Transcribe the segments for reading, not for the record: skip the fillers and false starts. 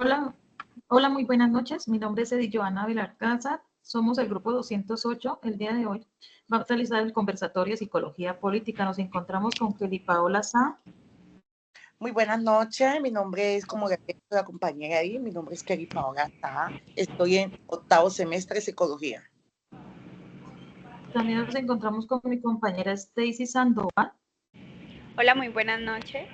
Hola, hola, muy buenas noches. Mi nombre es Edith Joana Vilarcázar. Somos el grupo 208. El día de hoy vamos a realizar el conversatorio de psicología política. Nos encontramos con Kelly Paola Sá. Muy buenas noches, mi nombre es, como la compañera ahí, mi nombre es Kelly Paola Sá. Estoy en octavo semestre de psicología. También nos encontramos con mi compañera Stacy Sandoval. Hola, muy buenas noches.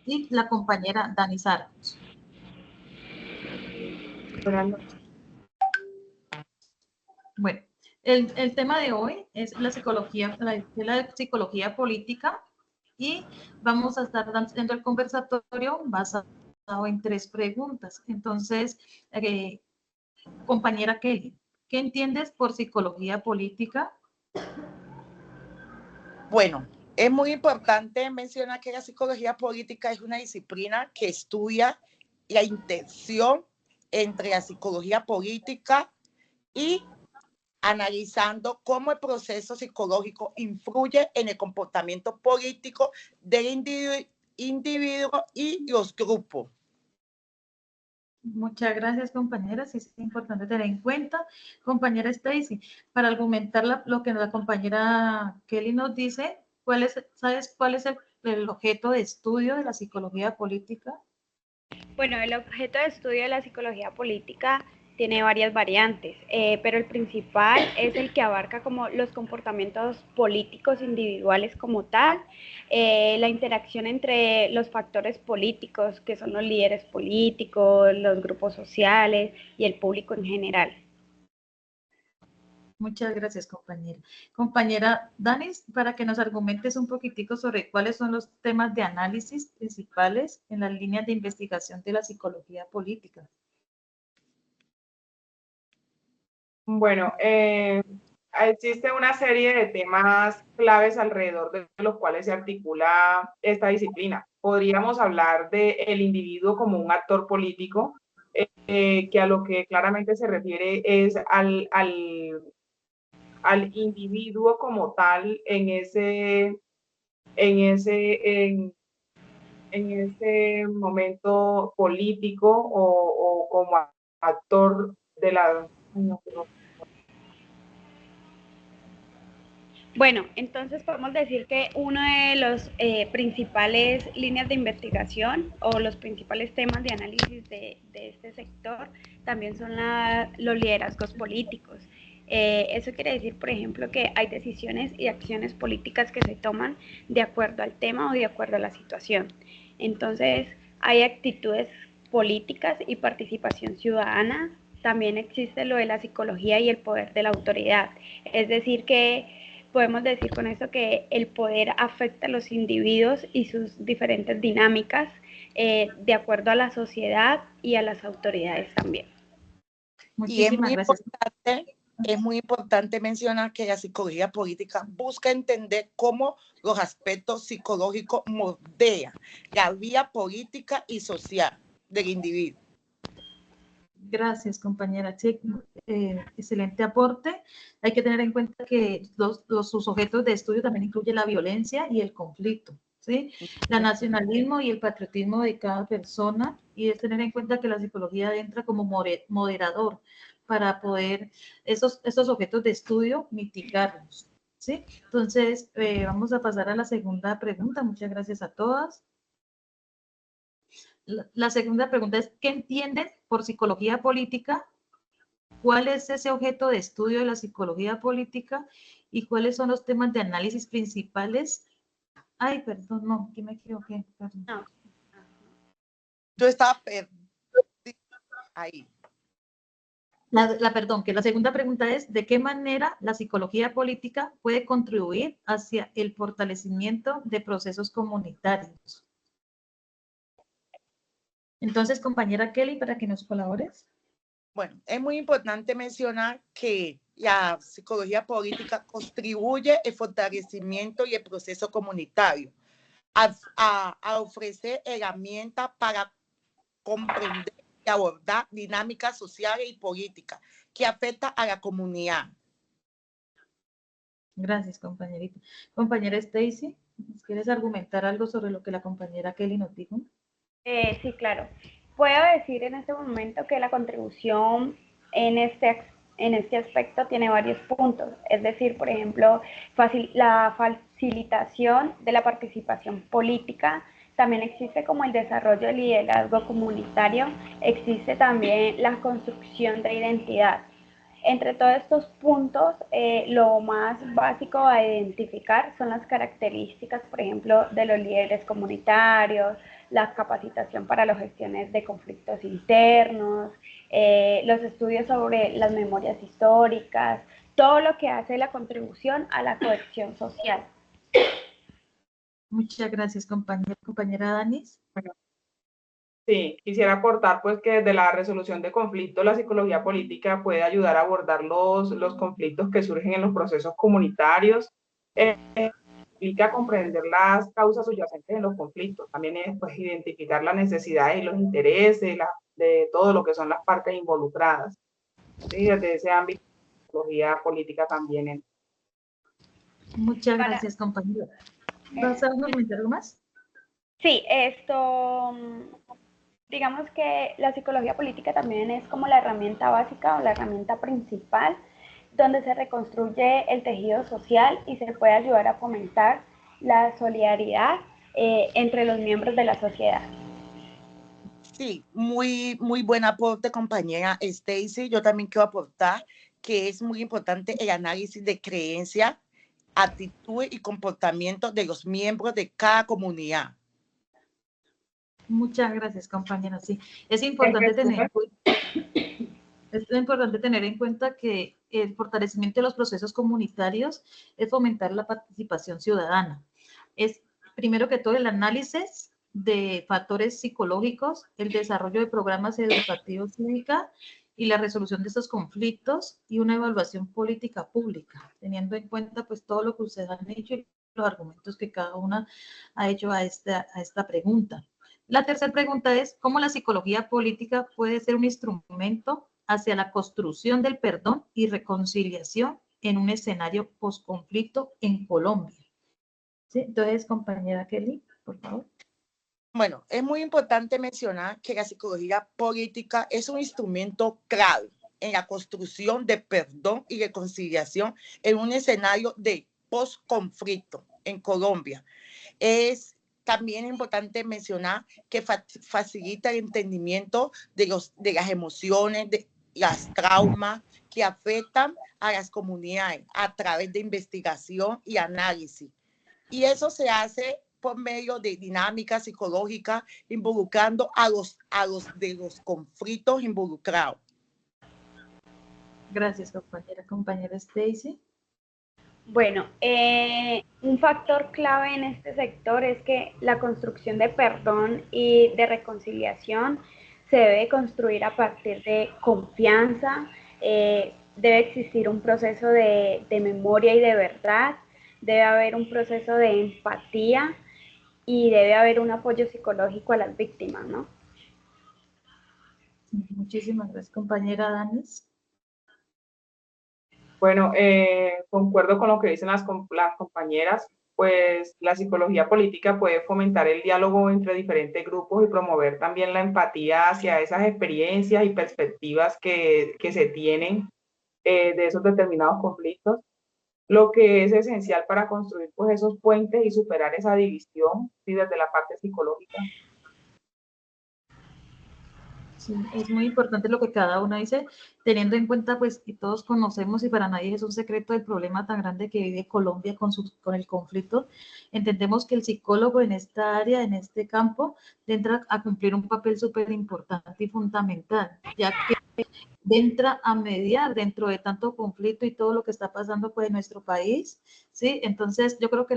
Y la compañera Dani Zaragoza. Buenas noches. Bueno, el tema de hoy es la psicología política y vamos a estar dando el conversatorio basado en 3 preguntas. Entonces, compañera Kelly, ¿qué entiendes por psicología política? Bueno, es muy importante mencionar que la psicología política es una disciplina que estudia la intención entre la psicología política y analizando cómo el proceso psicológico influye en el comportamiento político del individuo y los grupos. Muchas gracias, compañera. Sí, es importante tener en cuenta. Compañera Stacy, para argumentar lo que la compañera Kelly nos dice, ¿sabes cuál es el objeto de estudio de la psicología política? Bueno, el objeto de estudio de la psicología política tiene varias variantes, pero el principal es el que abarca como los comportamientos políticos individuales como tal, la interacción entre los factores políticos, que son los líderes políticos, los grupos sociales y el público en general. Muchas gracias, compañera. Compañera Danis, para que nos argumentes un poquitico sobre cuáles son los temas de análisis principales en las líneas de investigación de la psicología política. Bueno, existe una serie de temas claves alrededor de los cuales se articula esta disciplina. Podríamos hablar del individuo como un actor político, que a lo que claramente se refiere es al individuo como tal en ese momento político o como actor de la... Bueno, entonces podemos decir que uno de los principales líneas de investigación o los principales temas de análisis de este sector también son los liderazgos políticos. Eso quiere decir, por ejemplo, que hay decisiones y acciones políticas que se toman de acuerdo al tema o de acuerdo a la situación. Entonces, hay actitudes políticas y participación ciudadana. También existe lo de la psicología y el poder de la autoridad. Es decir, que podemos decir con eso que el poder afecta a los individuos y sus diferentes dinámicas de acuerdo a la sociedad y a las autoridades también. Y Muchísimas gracias. Es muy importante mencionar que la psicología política busca entender cómo los aspectos psicológicos moldean la vida política y social del individuo. Gracias, compañera. Sí, excelente aporte. Hay que tener en cuenta que sus objetos de estudio también incluyen la violencia y el conflicto, ¿sí? El nacionalismo y el patriotismo de cada persona, y es tener en cuenta que la psicología entra como moderador para poder esos objetos de estudio mitigarlos, ¿sí? Entonces, vamos a pasar a la segunda pregunta. Muchas gracias a todas. La segunda pregunta es, ¿qué entienden por psicología política? ¿Cuál es ese objeto de estudio de la psicología política? ¿Y cuáles son los temas de análisis principales? Ay, perdón, no, aquí me equivoqué. Perdón. No. Yo estaba ahí. Perdón, que la segunda pregunta es, ¿de qué manera la psicología política puede contribuir hacia el fortalecimiento de procesos comunitarios? Entonces, compañera Kelly, para que nos colabores. Bueno, es muy importante mencionar que la psicología política contribuye el fortalecimiento y el proceso comunitario, a ofrecer herramientas para comprender y abordar dinámicas sociales y políticas que afectan a la comunidad. Gracias, compañerita. Compañera Stacy, ¿quieres argumentar algo sobre lo que la compañera Kelly nos dijo? Sí, claro. Puedo decir en este momento que la contribución en este aspecto tiene varios puntos. Es decir, por ejemplo, la facilitación de la participación política. También existe como el desarrollo del liderazgo comunitario. Existe también la construcción de identidad. Entre todos estos puntos, lo más básico a identificar son las características, por ejemplo, de los líderes comunitarios, la capacitación para las gestiones de conflictos internos, los estudios sobre las memorias históricas, todo lo que hace la contribución a la cohesión social. Muchas gracias, compañera Danis. Bueno, sí, quisiera aportar pues que desde la resolución de conflictos la psicología política puede ayudar a abordar los conflictos que surgen en los procesos comunitarios. Implica comprender las causas subyacentes en los conflictos. También es pues identificar las necesidades y los intereses de todo lo que son las partes involucradas. Sí, desde ese ámbito la psicología política también. Muchas gracias, compañera. ¿Vas a comentar algo más? Sí, digamos que la psicología política también es como la herramienta básica o la herramienta principal donde se reconstruye el tejido social y se puede ayudar a fomentar la solidaridad entre los miembros de la sociedad. Sí, muy, muy buen aporte, compañera Stacy. Yo también quiero aportar que es muy importante el análisis de creencia, actitud y comportamiento de los miembros de cada comunidad. Muchas gracias, compañera. Sí, es importante tener en cuenta que el fortalecimiento de los procesos comunitarios es fomentar la participación ciudadana. Es, primero que todo, el análisis de factores psicológicos, el desarrollo de programas educativos cívicos y la resolución de estos conflictos y una evaluación política pública, teniendo en cuenta pues todo lo que ustedes han hecho y los argumentos que cada una ha hecho a esta pregunta. La tercera pregunta es, ¿cómo la psicología política puede ser un instrumento hacia la construcción del perdón y reconciliación en un escenario posconflicto en Colombia? ¿Sí? Entonces, compañera Kelly, por favor. Bueno, es muy importante mencionar que la psicología política es un instrumento clave en la construcción de perdón y reconciliación en un escenario de posconflicto en Colombia. Es también importante mencionar que facilita el entendimiento de las emociones, de las traumas que afectan a las comunidades a través de investigación y análisis. Y eso se hace por medio de dinámica psicológica involucrando a los de los conflictos involucrados. Gracias, compañera. Compañera Stacy. Bueno, un factor clave en este sector es que la construcción de perdón y de reconciliación se debe construir a partir de confianza, debe existir un proceso de memoria y de verdad, debe haber un proceso de empatía y debe haber un apoyo psicológico a las víctimas, ¿no? Muchísimas gracias, compañera Danis. Bueno, concuerdo con lo que dicen las compañeras, pues la psicología política puede fomentar el diálogo entre diferentes grupos y promover también la empatía hacia esas experiencias y perspectivas que se tienen de esos determinados conflictos, lo que es esencial para construir pues esos puentes y superar esa división, ¿sí? Desde la parte psicológica. Sí, es muy importante lo que cada uno dice, teniendo en cuenta pues que todos conocemos y para nadie es un secreto el problema tan grande que vive Colombia con el conflicto. Entendemos que el psicólogo en esta área, en este campo, entra a cumplir un papel súper importante y fundamental, ya que entra a mediar dentro de tanto conflicto y todo lo que está pasando pues en nuestro país, ¿sí? Entonces yo creo que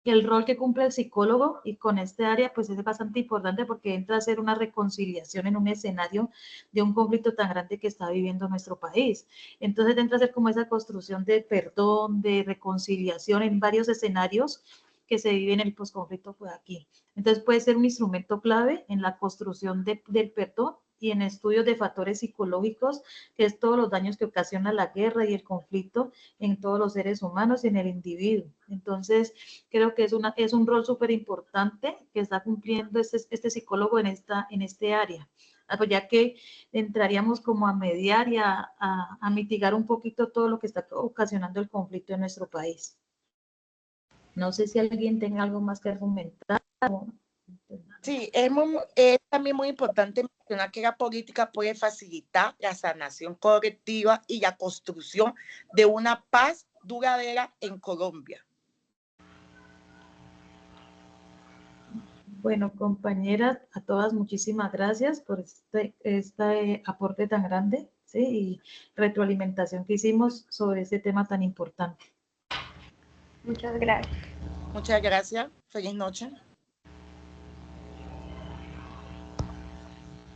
el rol que cumple el psicólogo y con este área pues es bastante importante porque entra a hacer una reconciliación en un escenario de un conflicto tan grande que está viviendo nuestro país. Entonces entra a hacer como esa construcción de perdón, de reconciliación en varios escenarios que se vive en el posconflicto pues aquí. Entonces puede ser un instrumento clave en la construcción del perdón y en estudios de factores psicológicos, que es todos los daños que ocasiona la guerra y el conflicto en todos los seres humanos y en el individuo. Entonces, creo que es un rol súper importante que está cumpliendo este psicólogo en este área, pues ya que entraríamos como a mediar y a mitigar un poquito todo lo que está ocasionando el conflicto en nuestro país. No sé si alguien tenga algo más que argumentar. Sí, es también muy importante mencionar que la política puede facilitar la sanación colectiva y la construcción de una paz duradera en Colombia. Bueno, compañeras, a todas muchísimas gracias por este aporte tan grande, ¿sí? Y retroalimentación que hicimos sobre este tema tan importante. Muchas gracias. Muchas gracias. Feliz noche.